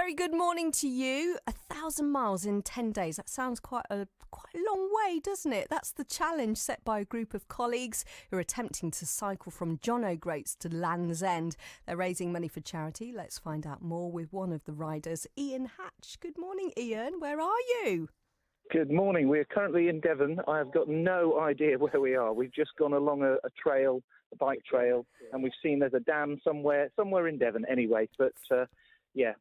very good morning to you. 1,000 miles in 10 days. That sounds quite a long way, doesn't it? That's the challenge set by a group of colleagues who are attempting to cycle from Jogle to Land's End. They're raising money for charity. Let's find out more with one of the riders, Ian Hatch. Good morning, Ian. Where are you? Good morning. We're currently in Devon. I have got no idea where we are. We've just gone along a trail, a bike trail, and we've seen there's a dam somewhere in Devon anyway. But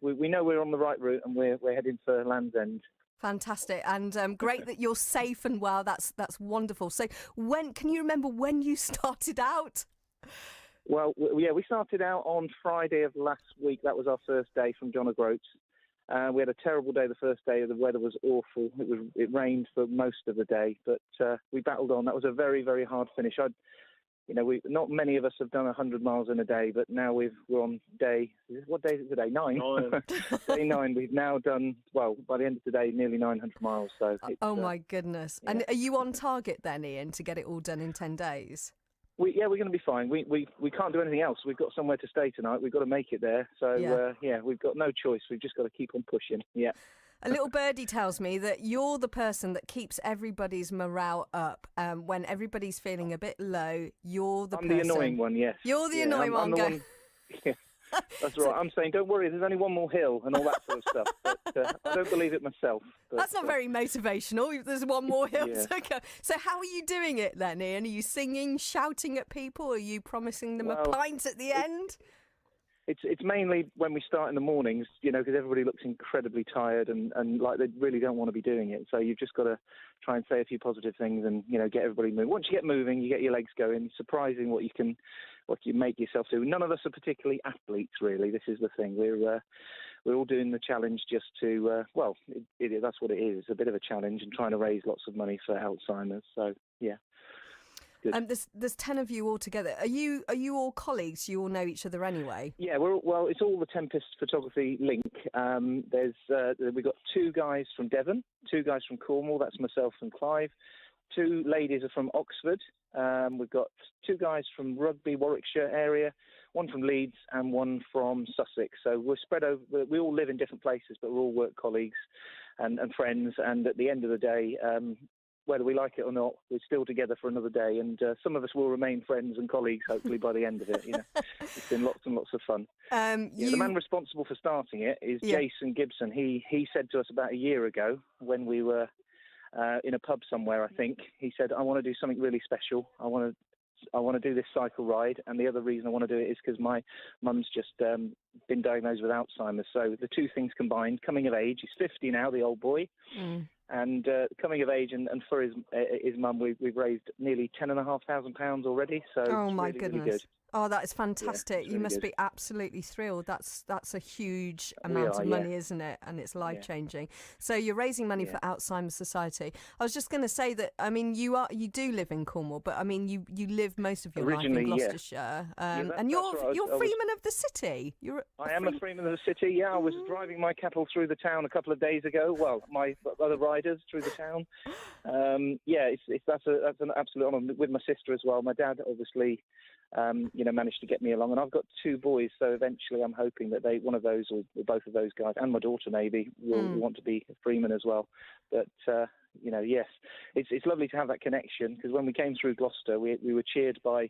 we know we're on the right route and we're heading for Land's End. Fantastic, and great that you're safe and well. That's wonderful. So can you remember when you started out? Well, we started out on Friday of last week. That was our first day from John O'Groats. We had a terrible day the first day. The weather was awful. It rained for most of the day, but we battled on. That was a very, very hard finish. Not many of us have done 100 miles in a day, but now we're on day. What day is it today? 9. Day 9. We've now done, well, by the end of today, nearly 900 miles. So. Oh my goodness! Yeah. And are you on target then, Ian, to get it all done in 10 days? We're going to be fine. We can't do anything else. We've got somewhere to stay tonight. We've got to make it there. So, we've got no choice. We've just got to keep on pushing. Yeah. A little birdie tells me that you're the person that keeps everybody's morale up. When everybody's feeling a bit low, you're the person. I'm the annoying one, yes. You're the annoying one. Yeah. That's right. I'm saying, don't worry, there's only one more hill and all that sort of stuff. But I don't believe it myself. But, that's not very motivational. There's one more hill yeah. to go. So how are you doing it then, Ian? Are you singing, shouting at people? Are you promising them a pint at the end? It's mainly when we start in the mornings, because everybody looks incredibly tired and like they really don't want to be doing it. So you've just got to try and say a few positive things and, get everybody moving. Once you get moving, you get your legs going. Surprising what you make yourself do. None of us are particularly athletes, really. This is the thing. We're all doing the challenge just to, that's what it is. It's a bit of a challenge and trying to raise lots of money for Alzheimer's. So, yeah. There's 10 of you all together. Are you all colleagues? You all know each other anyway? Yeah, it's all the Tempest photography link. We've got 2 guys from Devon, 2 guys from Cornwall. That's myself and Clive. 2 ladies are from Oxford. We've got 2 guys from Rugby, Warwickshire area, 1 from Leeds and 1 from Sussex. So we're spread over. We all live in different places, but we're all work colleagues and friends. And at the end of the day, whether we like it or not, we're still together for another day, and some of us will remain friends and colleagues, hopefully, by the end of it. It's been lots and lots of fun. The man responsible for starting it is Jason Gibson. He said to us about a year ago when we were in a pub somewhere, I think, he said, I want to do something really special. I want to do this cycle ride, and the other reason I want to do it is because my mum's just been diagnosed with Alzheimer's. So the 2 things combined, coming of age, he's 50 now, the old boy, and coming of age, and for his mum, we've raised nearly £10,500 already. So oh my really, goodness! Really good. Oh, that is fantastic. Really you must good. be absolutely thrilled. That's a huge amount of money, isn't it? And it's life-changing. So you're raising money for Alzheimer's Society. I was just going to say that, I mean, you do live in Cornwall, but I mean, you live most of your life in Gloucestershire. And you're freeman of the city. I am a freeman of the city, yeah. I was driving my cattle through the town a couple of days ago. Well, my other riders through the town. That's an absolute honour with my sister as well. My dad, obviously, managed to get me along, and I've got 2 boys, so eventually I'm hoping that one of those or both of those guys, and my daughter maybe, will want to be a freeman as well. But yes, it's lovely to have that connection, because when we came through Gloucester, we were cheered by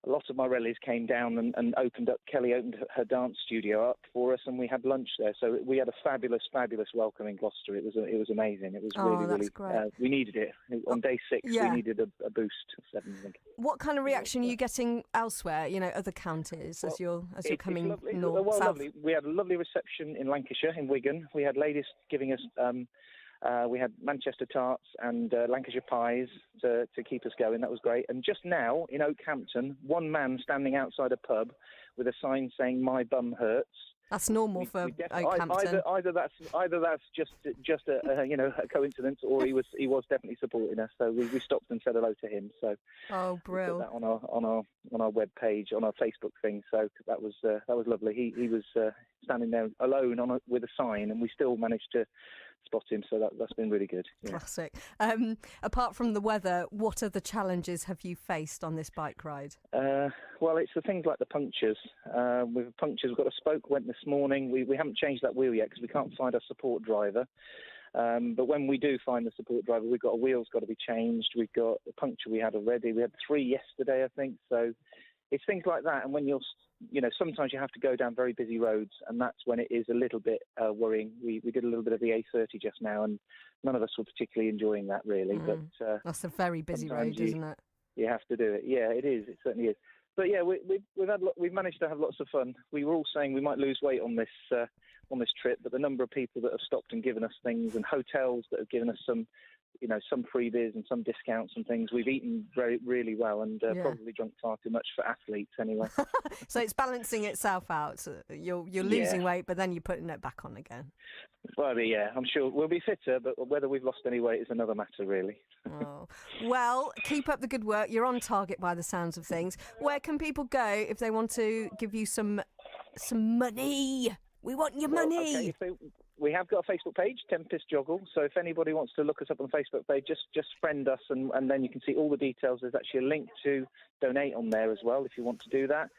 a lot of my relatives came down and Kelly opened her dance studio up for us, and we had lunch there. So we had a fabulous, fabulous welcome in Gloucester. It was amazing. It was really great. We needed it. On day 6, we needed a boost. 7, I think. What kind of reaction are you getting elsewhere, other counties, as you're coming north, south? Lovely. We had a lovely reception in Lancashire, in Wigan. We had ladies giving us... we had Manchester tarts and Lancashire pies to keep us going. That was great. And just now in Oakhampton, 1 man standing outside a pub with a sign saying "My bum hurts." That's normal for Oakhampton. Either that's just a coincidence, or he was definitely supporting us. So we stopped and said hello to him. So brilliant. We put that on our web page, on our Facebook thing. So that was lovely. He was standing there alone with a sign, and we still managed to spot him. So that's been really good. Yeah. Classic. Apart from the weather, what other challenges have you faced on this bike ride? Well, it's the things like the punctures. With punctures, we've got a spoke went this morning. We haven't changed that wheel yet because we can't find a support driver. But when we do find the support driver, we've got a wheel's got to be changed. We've got a puncture we had already. We had 3 yesterday, I think. So it's things like that. And when sometimes you have to go down very busy roads, and that's when it is a little bit worrying. We did a little bit of the A30 just now, and none of us were particularly enjoying that, really. But that's a very busy road, isn't it? You have to do it. Yeah, it is. It certainly is. But yeah, we've managed to have lots of fun. We were all saying we might lose weight on this trip, but the number of people that have stopped and given us things, and hotels that have given us some freebies and some discounts and things. We've eaten really well, and probably drunk far too much for athletes anyway. So it's balancing itself out. So you're losing weight, but then you're putting it back on again. Well, yeah, I'm sure we'll be fitter, but whether we've lost any weight is another matter, really. Oh. Well, keep up the good work. You're on target by the sounds of things. Where can people go if they want to give you some money? We want your money. Okay, so we have got a Facebook page, Tempest Jogle. So if anybody wants to look us up on the Facebook page, just friend us, and then you can see all the details. There's actually a link to donate on there as well if you want to do that.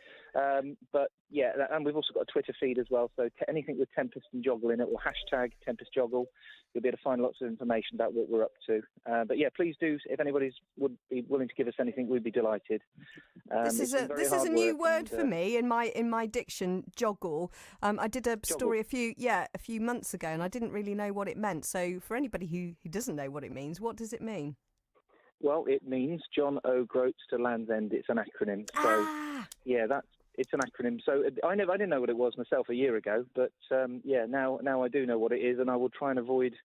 But yeah, and we've also got a Twitter feed as well. So anything with Tempest and Jogle in it, or hashtag Tempest Jogle, you'll be able to find lots of information about what we're up to. But yeah, please do. If anybody would be willing to give us anything, we'd be delighted. This is a new word for me in my diction. Jogle. I did a story a few months ago, and I didn't really know what it meant. So for anybody who doesn't know what it means, what does it mean? Well, it means John O'Groats to Land's End. It's an acronym. So yeah, it's an acronym. So I didn't know what it was myself a year ago, but now I do know what it is, and I will try and avoid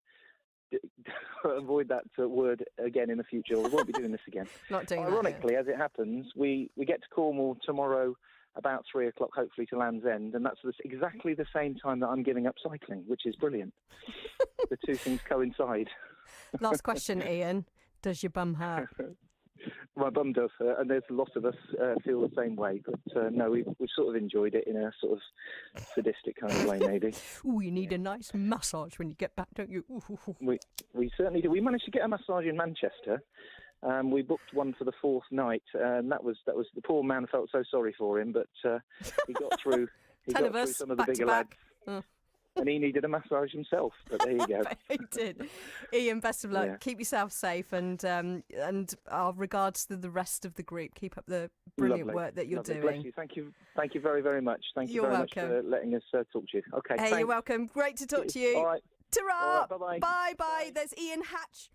that word again in the future. We won't be doing this again. Not doing Ironically, that, as it happens, we get to Cornwall tomorrow about 3 o'clock, hopefully, to Land's End, and that's exactly the same time that I'm giving up cycling, which is brilliant. The two things coincide. Last question, Ian. Does your bum hurt? My bum does hurt, and there's a lot of us feel the same way. But no, we've sort of enjoyed it in a sort of sadistic kind of way, maybe. Ooh, you need a nice massage when you get back, don't you? We certainly do. We managed to get a massage in Manchester. We booked one for the 4th night, and that was the poor man. Felt so sorry for him, but he got through. He got through some of the bigger lads. And he needed a massage himself, but there you go. He did. Ian, best of luck. Yeah. Keep yourself safe, and our regards to the rest of the group. Keep up the brilliant work that you're doing. Bless you. Thank you very, very much. Thank you very much for letting us talk to you. Okay. Hey, you're welcome. Great to talk to you. All right. Ta-ra. All right, bye-bye. Bye-bye. There's Ian Hatch.